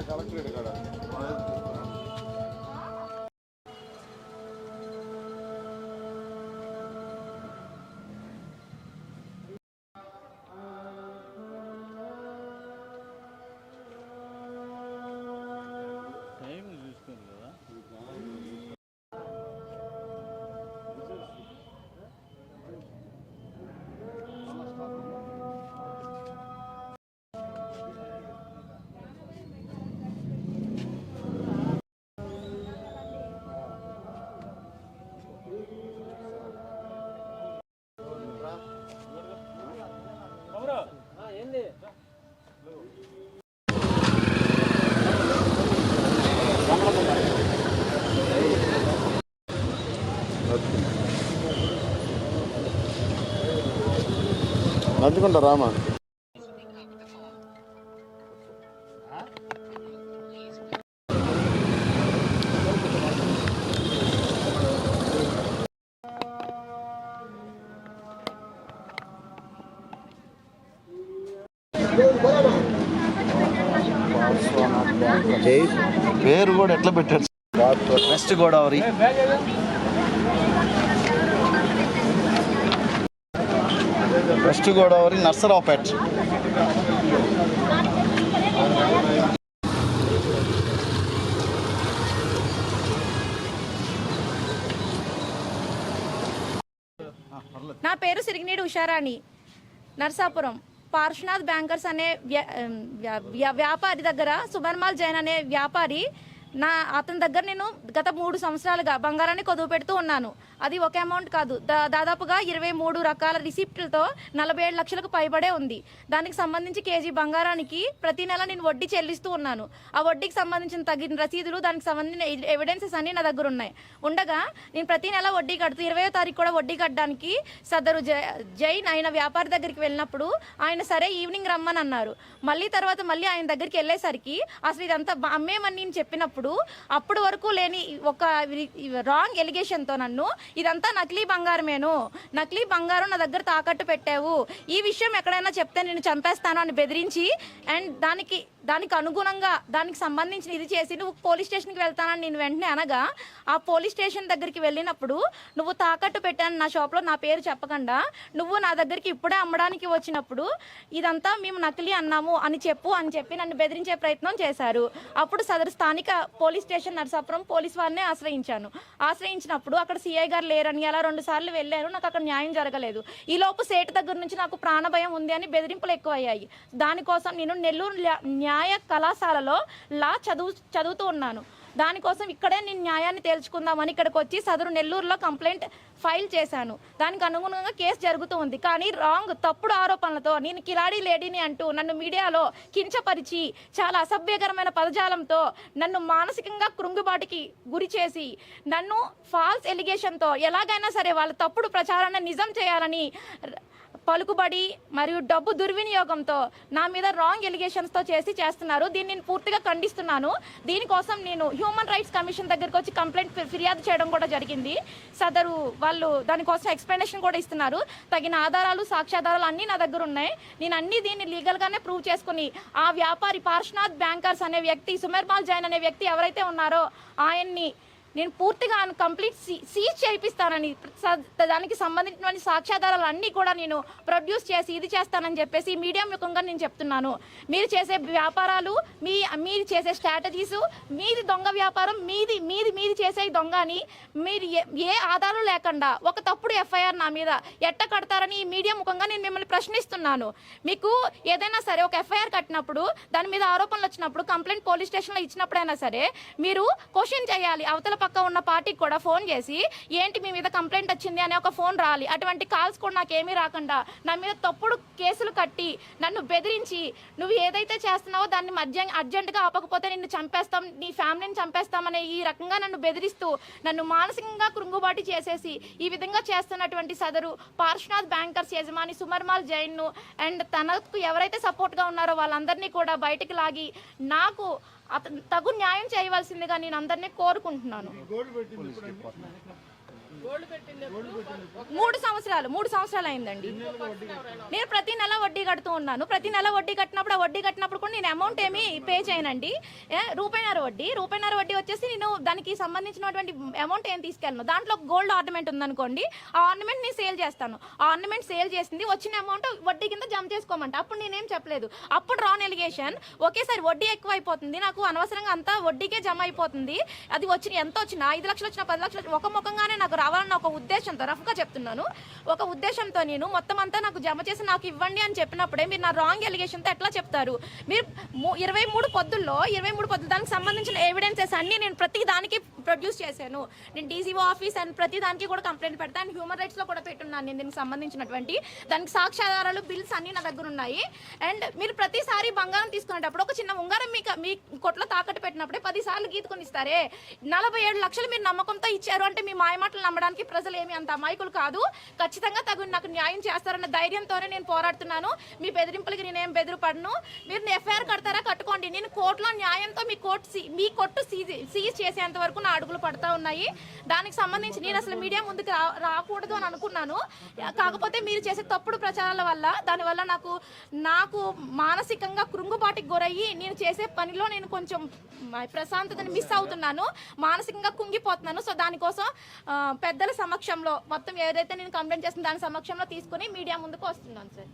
Collectorate కాడ నంచుకుంటా రామా. పేరు కూడా ఎట్లా పెట్టారు? వెస్ట్ గోదావరి. వెస్ట్ గోదావరి నర్సరావుపేట. నా పేరు సిరిగినీడి ఉషారాణి. నర్సాపురం పార్శ్వనాథ్ బ్యాంకర్స్ అనే వ్యాపారి దగ్గర సుబర్మాల్ జైన్ అనే వ్యాపారి అతని దగ్గర నేను గత 3 సంవత్సరాలుగా బంగారాన్ని కొదువు పెడుతూ ఉన్నాను. అది ఒక అమౌంట్ కాదు, దాదాపుగా 23 రకాల రిసిప్ట్లతో 47 లక్షలకు పైబడే ఉంది. దానికి సంబంధించి కేజీ బంగారానికి ప్రతి నెల నేను వడ్డీ చెల్లిస్తూ ఉన్నాను. ఆ వడ్డీకి సంబంధించిన తగిన రసీదులు, దానికి సంబంధించిన ఎవిడెన్సెస్ అన్ని నా దగ్గర ఉన్నాయి. ఉండగా నేను ప్రతి నెల వడ్డీ కడుతూ 20వ తారీఖు కూడా వడ్డీ కట్టడానికి సదరు జైన్ ఆయన వ్యాపారి దగ్గరికి వెళ్ళినప్పుడు ఆయన సరే ఈవినింగ్ రమ్మని అన్నారు. తర్వాత మళ్ళీ ఆయన దగ్గరికి వెళ్ళేసరికి అసలు ఇదంతా అమ్మేమని నేను చెప్పినప్పుడు అప్పటి వరకు లేని ఒక రాంగ్ ఎలిగేషన్తో నన్ను ఇదంతా నకిలీ బంగారమేను, నకిలీ బంగారం నా దగ్గర తాకట్టు పెట్టావు, ఈ విషయం ఎక్కడైనా చెప్తే నేను చంపేస్తాను అని బెదిరించి, అండ్ దానికి అనుగుణంగా దానికి సంబంధించిన ఇది చేసి నువ్వు పోలీస్ స్టేషన్కి వెళ్తానని నేను వెంటనే అనగా, ఆ పోలీస్ స్టేషన్ దగ్గరికి వెళ్ళినప్పుడు నువ్వు తాకట్టు పెట్టాను నా షాప్లో నా పేరు చెప్పకుండా నువ్వు నా దగ్గరికి ఇప్పుడే అమ్మడానికి వచ్చినప్పుడు ఇదంతా మేము నకిలీ అన్నాము అని చెప్పి నన్ను బెదిరించే ప్రయత్నం చేశారు. అప్పుడు సదరు స్థానిక పోలీస్ స్టేషన్ నర్సాపురం పోలీస్ వారిని ఆశ్రయించినప్పుడు అక్కడ సిఐ గారు లేరని అలా 2 సార్లు వెళ్ళాను. నాకు అక్కడ న్యాయం జరగలేదు. ఈలోపు సేటు దగ్గర నుంచి నాకు ప్రాణభయం ఉంది అని బెదిరింపులు ఎక్కువయ్యాయి. దానికోసం నేను నెల్లూరు న్యాయ కళాశాలలో లా చదువుతూ ఉన్నాను. దానికోసం ఇక్కడే నేను న్యాయాన్ని తేల్చుకుందామని ఇక్కడికి వచ్చి సదరు నెల్లూరులో కంప్లైంట్ ఫైల్ చేశాను. దానికి అనుగుణంగా కేసు జరుగుతూ ఉంది. కానీ తప్పుడు ఆరోపణలతో నేను కిలాడీ లేడీని అంటూ నన్ను మీడియాలో కించపరిచి చాలా అసభ్యకరమైన పదజాలంతో నన్ను మానసికంగా కృంగుబాటుకి గురి చేసి నన్ను ఫాల్స్ ఎలిగేషన్తో ఎలాగైనా సరే వాళ్ళ తప్పుడు ప్రచారాన్ని నిజం చేయాలని పలుకుబడి మరియు డబ్బు దుర్వినియోగంతో నా మీద రాంగ్ ఎలిగేషన్స్తో చేస్తున్నారు. దీన్ని నేను పూర్తిగా ఖండిస్తున్నాను. దీనికోసం నేను హ్యూమన్ రైట్స్ కమిషన్ దగ్గరికి వచ్చి ఫిర్యాదు చేయడం కూడా జరిగింది. సదరు వాళ్ళు దానికోసం ఎక్స్ప్లెనేషన్ కూడా ఇస్తున్నారు. తగిన ఆధారాలు, సాక్ష్యాధారాలు అన్నీ నా దగ్గర ఉన్నాయి. నేను దీన్ని లీగల్గానే ప్రూవ్ చేసుకుని ఆ వ్యాపారి పార్శ్వనాథ్ బ్యాంకర్స్ అనే వ్యక్తి, సుబర్మాల్ జైన్ అనే వ్యక్తి ఎవరైతే ఉన్నారో ఆయన్ని నేను పూర్తిగా కంప్లీట్ సీజ్ చేయిస్తానని, దానికి సంబంధించిన సాక్ష్యాధారాలు అన్నీ కూడా నేను ప్రొడ్యూస్ చేసి ఇది చేస్తానని చెప్పేసి మీడియా ముఖంగా నేను చెప్తున్నాను. మీరు చేసే వ్యాపారాలు, మీరు చేసే స్ట్రాటజీస్, మీది దొంగ వ్యాపారం, మీది చేసే దొంగ అని మీరు ఏ ఆధారం లేకుండా ఒక తప్పుడు ఎఫ్ఐఆర్ నా మీద ఎట్ట కడతారని ఈ మీడియా ముఖంగా నేను మిమ్మల్ని ప్రశ్నిస్తున్నాను. మీకు ఏదైనా సరే ఒక ఎఫ్ఐఆర్ కట్టినప్పుడు దాని మీద ఆరోపణలు వచ్చినప్పుడు కంప్లైంట్ పోలీస్ స్టేషన్లో ఇచ్చినప్పుడైనా సరే మీరు క్వశ్చన్ చేయాలి. అవతల పక్క ఉన్న పార్టీకి కూడా ఫోన్ చేసి ఏంటి మీ మీద కంప్లైంట్ వచ్చింది అనే ఒక ఫోన్ రావాలి. అటువంటి కాల్స్ కూడా నాకేమీ రాకుండా నా మీద తప్పుడు కేసులు కట్టి నన్ను బెదిరించి నువ్వు ఏదైతే చేస్తున్నావో దాన్ని అర్జెంటుగా ఆపకపోతే నిన్ను చంపేస్తాం, నీ ఫ్యామిలీని చంపేస్తామనే ఈ రకంగా నన్ను బెదిరిస్తూ నన్ను మానసికంగా కృంగుబాటు చేసేసి ఈ విధంగా చేస్తున్నటువంటి సదరు పార్శ్వనాథ్ బ్యాంకర్స్ యజమాని సుబర్మాల్ జైన్ను అండ్ తనకు ఎవరైతే సపోర్ట్గా ఉన్నారో వాళ్ళందరినీ కూడా బయటికి లాగి నాకు తగు న్యాయం చేయవలసిందిగా నేను అందరినీ కోరుకుంటున్నాను. 3 సంవత్సరాలు అయిందండి. నేను ప్రతి నెల వడ్డీ కడుతూ ఉన్నాను. ప్రతి నెల వడ్డీ కట్టినప్పుడు కూడా నేను అమౌంట్ ఏమి పే చేయనండి. రూపాయిన్నర వడ్డీ వచ్చేసి నేను దానికి సంబంధించినటువంటి అమౌంట్ ఏం తీసుకెళ్ళను. దాంట్లో గోల్డ్ ఆర్నమెంట్ ఉందనుకోండి, ఆ ఆర్నమెంట్ నేను సేల్ చేస్తాను. ఆ ఆర్నమెంట్ సేల్ చేసింది వచ్చిన అమౌంట్ వడ్డీ కింద జమ చేసుకోమంట. అప్పుడు నేనేం చెప్పలేదు. అప్పుడు రాన్ ఎలిగేషన్, ఒకేసారి వడ్డీ ఎక్కువ అయిపోతుంది, నాకు అనవసరంగా అంతా వడ్డీకే జమ అయిపోతుంది, అది ఎంత వచ్చినా 5 లక్షలు వచ్చినా 10 లక్షలు ఒక ముఖంగానే నాకు రావాలన్న ఒక ఉద్దేశంతో, రఫ్గా చెప్తున్నాను, ఒక ఉద్దేశంతో నేను మొత్తం అంతా నాకు జమ చేసి నాకు ఇవ్వండి అని చెప్పినప్పుడే మీరు నా రాంగ్ ఎలిగేషన్తో ఎట్లా చెప్తారు? మీరు 23 పొద్దుల్లో దానికి సంబంధించిన ఎవిడెన్సెస్ అన్ని నేను ప్రతి దానికి ప్రొడ్యూస్ చేశాను. నేను డీసీఓ ఆఫీస్ అండ్ ప్రతి దానికి కూడా కంప్లైంట్ పెడతాను. హ్యూమన్ రైట్స్లో కూడా పెట్టున్నాను నేను దీనికి సంబంధించినటువంటి దానికి సాక్ష్యాధారాలు, బిల్స్ అన్ని నా దగ్గర ఉన్నాయి. అండ్ మీరు ప్రతిసారి బంగారం తీసుకునేటప్పుడు ఒక చిన్న ఉంగారం మీ కొట్లో తాకట్టు పెట్టినప్పుడే 10 సార్లు గీతుకొని ఇస్తారే. 47 లక్షలు మీరు నమ్మకంతో ఇచ్చారు అంటే మీ మాయమాటలు నమ్మడానికి ప్రజలు ఏమి అంత అమాయకులు కాదు. ఖచ్చితంగా నాకు న్యాయం చేస్తారన్న ధైర్యంతోనే నేను పోరాడుతున్నాను. మీ బెదిరింపులకి నేనేం బెదిరిపడను. మీరు ఎఫ్ఐఆర్ కడతారా కట్టుకోండి. నేను కోర్టులో న్యాయంతో మీ కొట్టు సీజ్ చేసేంత వరకు నా అడుగులు పడతా ఉన్నాయి. దానికి సంబంధించి నేను అసలు మీడియా ముందుకు రాకూడదు అని అనుకున్నాను. కాకపోతే మీరు చేసే తప్పుడు ప్రచారాల వల్ల దానివల్ల నాకు మానసికంగా కృంగుబాటుకి గురయ్యి నేను చేసే పనిలో నేను కొంచెం ప్రశాంతతని మిస్ అవుతున్నాను, మానసికంగా కుంగిపోతున్నాను. సో దానికోసం పెద్దల సమక్షంలో మొత్తం ఏదైతే నేను కంప్లైంట్ చేసిన దాని సమక్షంలో తీసుకుని మీడియా ముందుకు వస్తున్నాను సార్.